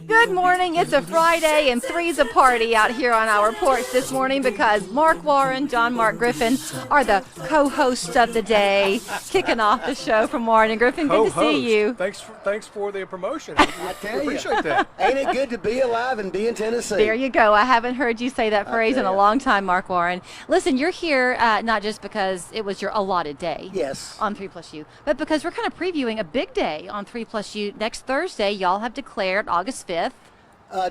Good morning. It's a Friday, and three's a party out here on our porch this morning because Mark Warren, John Mark Griffin are the co-hosts of the day, kicking off the show from Warren and Griffin. Good to see you. Thanks for the promotion. I appreciate that. Ain't it good to be alive and be in Tennessee? There you go. I haven't heard you say that phrase in a long time, Mark Warren. Listen, you're here not just because it was your allotted day. Yes. On 3+U, but because we're kind of previewing a big day on 3+U. Next Thursday, y'all have declared August 5th.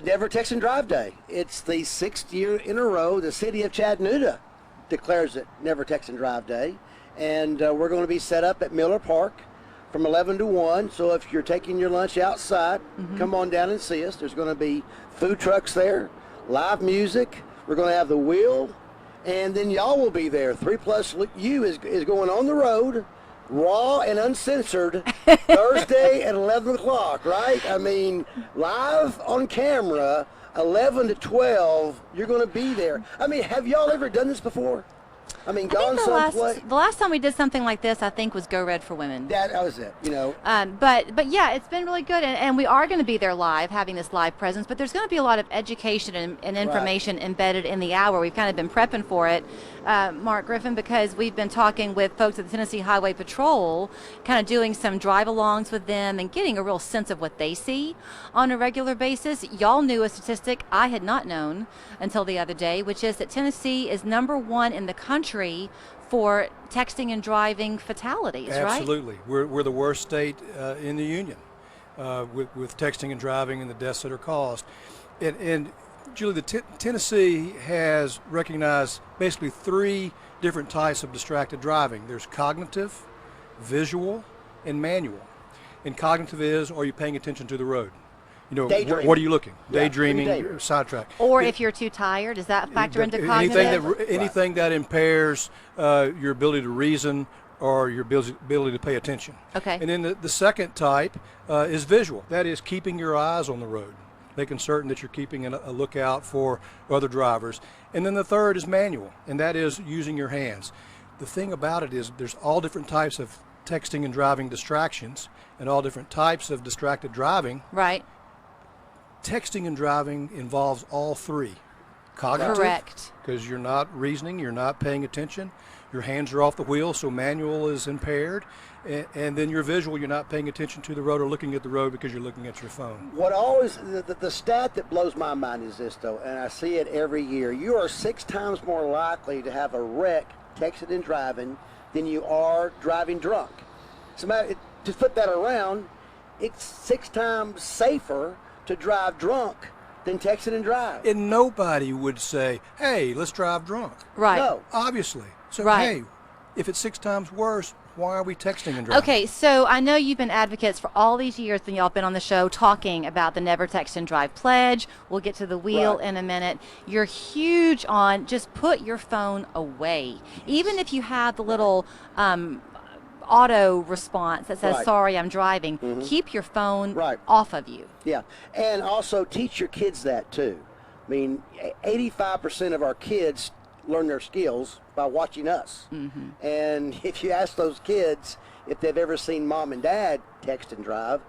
Never Text and Drive Day. It's the 6th year in a row the city of Chattanooga declares it Never Text and Drive Day. And we're going to be set up at Miller Park from 11 to 1. So if you're taking your lunch outside, come on down and see us. There's going to be food trucks there, live music. We're going to have the wheel. And then y'all will be there. 3+U is going on the road, raw and uncensored, Thursday at 11 o'clock, right? I mean, live on camera, 11 to 12, you're going to be there. I mean, have y'all ever done this before? I mean, gone someplace? The last time we did something like this, I think, was Go Red for Women. That was it, you know. But yeah, it's been really good, and we are going to be there live, having this live presence, but there's going to be a lot of education and information embedded in the hour. We've kind of been prepping for it, Mark Griffin, because we've been talking with folks at the Tennessee Highway Patrol, kind of doing some drive-alongs with them and getting a real sense of what they see on a regular basis. Y'all knew a statistic I had not known until the other day, which is that Tennessee is #1 in the country for texting and driving fatalities, right? Absolutely. We're the worst state in the union with texting and driving and the deaths that are caused. And Julie, Tennessee has recognized basically 3 different types of distracted driving. There's cognitive, visual, and manual. And cognitive is, are you paying attention to the road? You know, what are you looking? Daydreaming, sidetrack. Or if you're too tired, does that factor into cognitive? Anything that impairs your ability to reason or your ability to pay attention. Okay. And then the second type is visual. That is keeping your eyes on the road, making certain that you're keeping a lookout for other drivers. And then the third is manual, and that is using your hands. The thing about it is there's all different types of texting and driving distractions and all different types of distracted driving. Right. Texting and driving involves all 3. Cognitive, correct, because you're not reasoning, you're not paying attention. Your hands are off the wheel, so manual is impaired. And then your visual, you're not paying attention to the road or looking at the road because you're looking at your phone. What always, the stat that blows my mind is this, though, and I see it every year. You are 6 times more likely to have a wreck texting and driving than you are driving drunk. To flip that around, it's 6 times safer to drive drunk than texting and drive. And nobody would say, hey, let's drive drunk. right. No. Obviously. So, Right. hey, if it's 6 times worse, why are we texting and driving? Okay, so I know you've been advocates for all these years when y'all been on the show talking about the Never Text and Drive pledge. We'll get to the wheel in a minute. You're huge on just put your phone away. Even if you have the little auto response that says, sorry, I'm driving, keep your phone off of you. Yeah, and also teach your kids that too. I mean, 85% of our kids learn their skills by watching us. And if you ask those kids if they've ever seen mom and dad text and drive,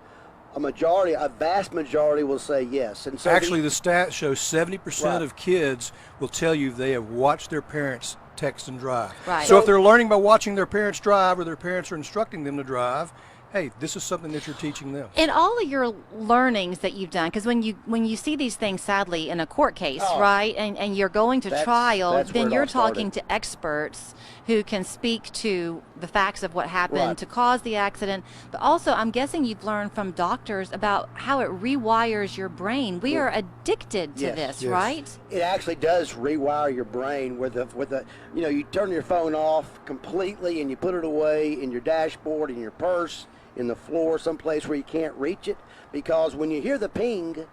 a vast majority will say yes. And so actually, the stats show 70% of kids will tell you they have watched their parents text and drive. Right. So if they're learning by watching their parents drive or their parents are instructing them to drive, hey, this is something that you're teaching them. And all of your learnings that you've done, because when you see these things, sadly, in a court case, right, and you're going to trial, then you're talking to experts who can speak to the facts of what happened to cause the accident. But also, I'm guessing you've learned from doctors about how it rewires your brain. We are addicted to this, right? It actually does rewire your brain with the you turn your phone off completely and you put it away in your dashboard, in your purse, in the floor, someplace where you can't reach it, because when you hear the ping,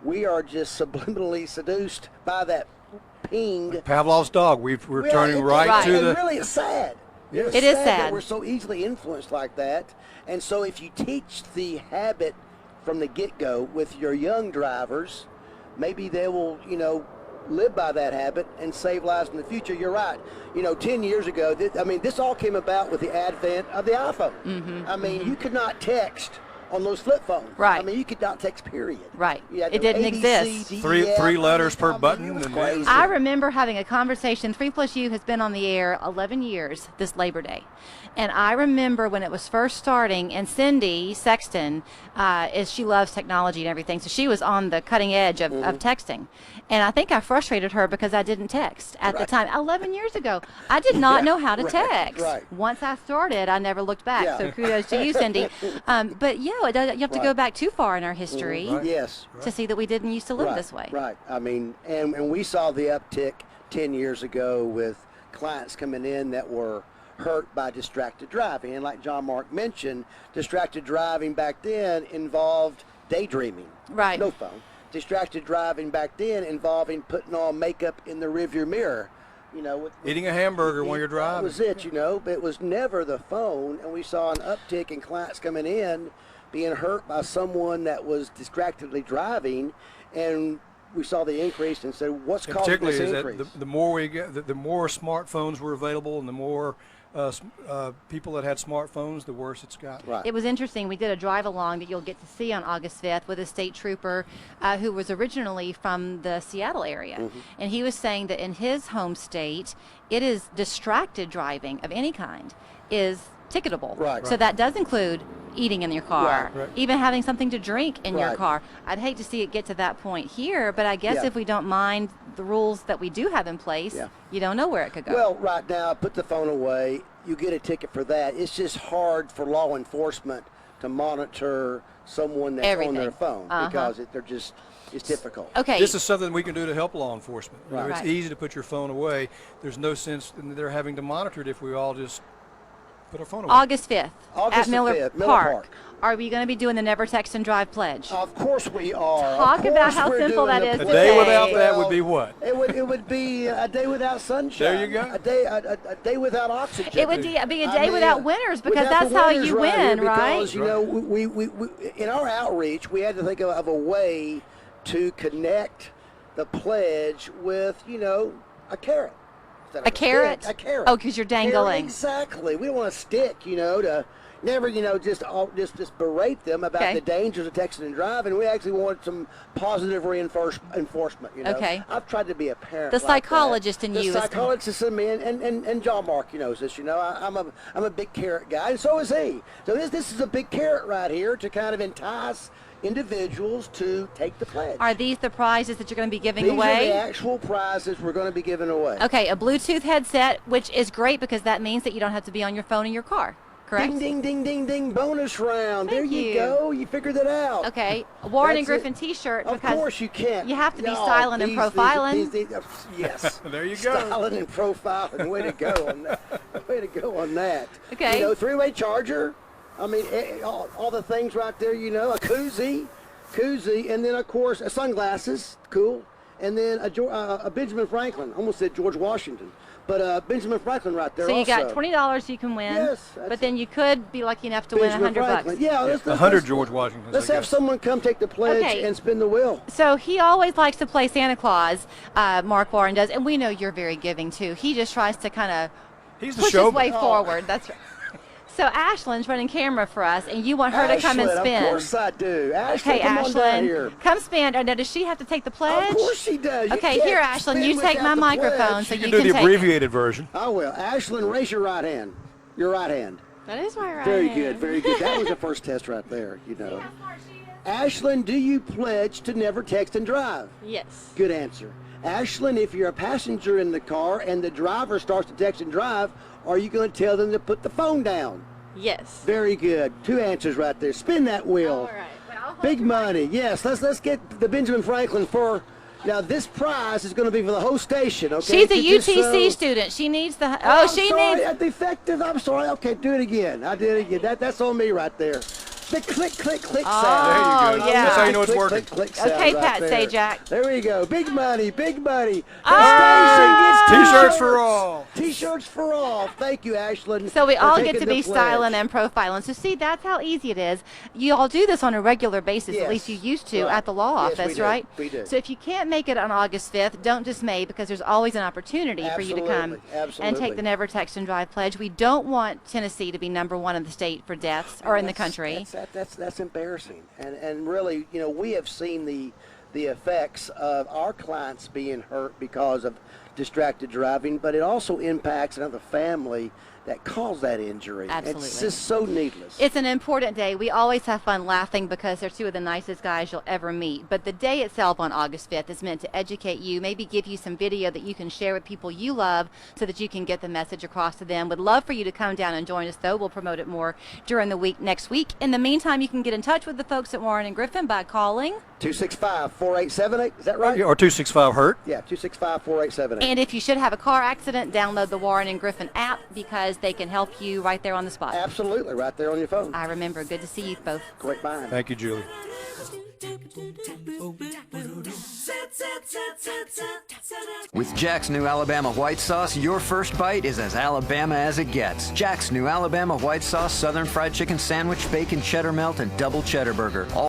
we are just subliminally seduced by that ping. Pavlov's dog. We're turning right to the. And really, it's sad. Yes. It is sad that we're so easily influenced like that. And so, if you teach the habit from the get-go with your young drivers, maybe they will, live by that habit and save lives in the future. You're right. 10 years ago, this all came about with the advent of the iPhone. I mean, you could not text on those flip phones. Right. I mean, you could not text, period. Right. You had It no didn't ABC, exist. DEF, Three letters per I mean, button, it was and crazy. I remember having a conversation. 3+U has been on the air 11 years this Labor Day. And I remember when it was first starting, and Cindy Sexton, she loves technology and everything, so she was on the cutting edge of texting. And I think I frustrated her because I didn't text at the time. 11 years ago, I did not know how to text. Right. Once I started, I never looked back. Yeah. So kudos to you, Cindy. But yeah, you have to go back too far in our history Right. Yes. to see that we didn't used to live Right, this way. Right. I mean, and we saw the uptick 10 years ago with clients coming in that were hurt by distracted driving. And like John Mark mentioned, distracted driving back then involved daydreaming. Right. No phone. Distracted driving back then involving putting on makeup in the rearview mirror. You know, Eating a hamburger while you're That driving. was it, you know, but it was never the phone. And we saw an uptick in clients coming in being hurt by someone that was distractedly driving, and we saw the increase and said, what's And causing particularly this is increase? that the more we get, the more smartphones were available, and the more people that had smartphones, the worse it's got. Right. It was interesting. We did a drive along that you'll get to see on August 5th with a state trooper who was originally from the Seattle area. And he was saying that in his home state, it is distracted driving of any kind is ticketable. Right. So that does include eating in your car, Right. even having something to drink in your Right. car. I'd hate to see it get to that point here, but I guess Yeah. if we don't mind the rules that we do have in place, Yeah. you don't know where it could go. Well, right now, put the phone away. You get a ticket for that. It's just hard for law enforcement to monitor someone that's on their Everything. phone because it's difficult. Okay. This is something we can do to help law enforcement. You know, Right. It's Right. easy to put your phone away. There's no sense in they're having to monitor it if we all just put our phone away. August 5th August at the Miller 5th, Miller Park. Park. Are we going to be doing the Never Text and Drive pledge? Of course we are. Talk Of about course how we're simple doing that the is A to day say. without that would be what? It would be a day without sunshine. There you go. A day without oxygen. It would be a I day mean, without winners because without that's the how winners you right win, here, right? Because you know, we in our outreach, we had to think of a way to connect the pledge with a carrot. Instead of A carrot? stick, a carrot. Oh, 'cause you're dangling. Exactly. We don't want to stick, to never, just berate them about Okay. the dangers of texting and driving. We actually want some positive enforcement. Okay. I've tried to be a parent. The like that. psychologist in the you is- psychologist in me, and John Mark, knows this. I'm a big carrot guy, and so is he. So this is a big carrot right here to kind of entice individuals to take the pledge. Are these the prizes that you're going to be giving These are away? the actual prizes we're going to be giving away. Okay, a Bluetooth headset, which is great because that means that you don't have to be on your phone in your car, correct? Ding, ding, ding, ding, ding, bonus round. Thank there you you. go. You figured it out. Okay, a Warren and That's it. Griffin T-shirt Of because course you can't. you have to be No, styling and profiling. Yes. There you go. Styling and profiling. Way to go on that. Way to go on that. Okay. Three-way charger. I mean, all the things right there, a koozie, and then, of course, sunglasses. Cool. And then a Benjamin Franklin. Almost said George Washington. But Benjamin Franklin right there So you also. got $20 you can win, Yes, that's but then you could be lucky enough to win Benjamin $100. Franklin. Yeah, let's 100 George Washingtons. Let's I have guess. someone come take the pledge Okay. and spin the wheel. So he always likes to play Santa Claus, Mark Warren does, and we know you're very giving too. He just tries to kind of He's the push his way showman. forward. That's right. So Ashlyn's running camera for us, and you want her to come and Ashlyn, spin. Of course I do. Ashlyn, Okay, come on down here. Ashlyn, come spin. Now, does she have to take the pledge? Of course she does. You Okay, can't here, Ashlyn, spin you take without my the microphone pledge. so You you can do can the take it. abbreviated version. I will. Ashlyn, raise your right hand. Your right hand. That is my right Very hand. good, very good. That was the first test right there, Ashlyn, do you pledge to never text and drive? Yes. Good answer. Ashlyn, if you're a passenger in the car and the driver starts to text and drive, are you going to tell them to put the phone down? Yes. Very good. Two answers right there. Spin that wheel. All right. Big money. Yes, let's get the Benjamin Franklin for. Now this prize is going to be for the whole station. Okay. She's a Just UTC so- student. She needs the. I'm Oh, she sorry, needs. defective. I'm sorry. Okay, do it again. I did it again. That's on me right there. The click, click, click Oh, sound. There you go. yeah. That's how you know it's Click, working. click, click sound Okay, right Pat there. Sajak. There we go. Big money, big money. The Ah! station gets T-shirts for all. T-shirts for all. Thank you, Ashlyn. So we for all taking get to the be pledge. styling and profiling. So see, that's how easy it is. You all do this on a regular basis. At Yes. least you used to Right. at the law Yes, we office, do. right? We do. So if you can't make it on August 5th, don't dismay because there's always an opportunity for you to come Absolutely. and Absolutely. take the Never Text and Drive pledge. We don't want Tennessee to be #1 in the state for deaths or in the That's- country. That's That's embarrassing. And really, you know, we have seen the effects of our clients being hurt because of distracted driving, but it also impacts another family that caused that injury. Absolutely. It's just so needless. It's an important day. We always have fun laughing because they're two of the nicest guys you'll ever meet. But the day itself on August 5th is meant to educate you, maybe give you some video that you can share with people you love so that you can get the message across to them. Would love for you to come down and join us, though. We'll promote it more during the week next week. In the meantime, you can get in touch with the folks at Warren and Griffin by calling 265-4878. Is that right? Yeah, or 265-HURT. Yeah, 265-4878. And if you should have a car accident, download the Warren and Griffin app because they can help you right there on the spot. Absolutely, right there on your phone. I remember. Good to see you both. Great mind. Thank you, Julie. With Jack's new Alabama white sauce, your first bite is as Alabama as it gets. Jack's new Alabama white sauce, Southern fried chicken sandwich, bacon cheddar melt, and double cheddar burger. All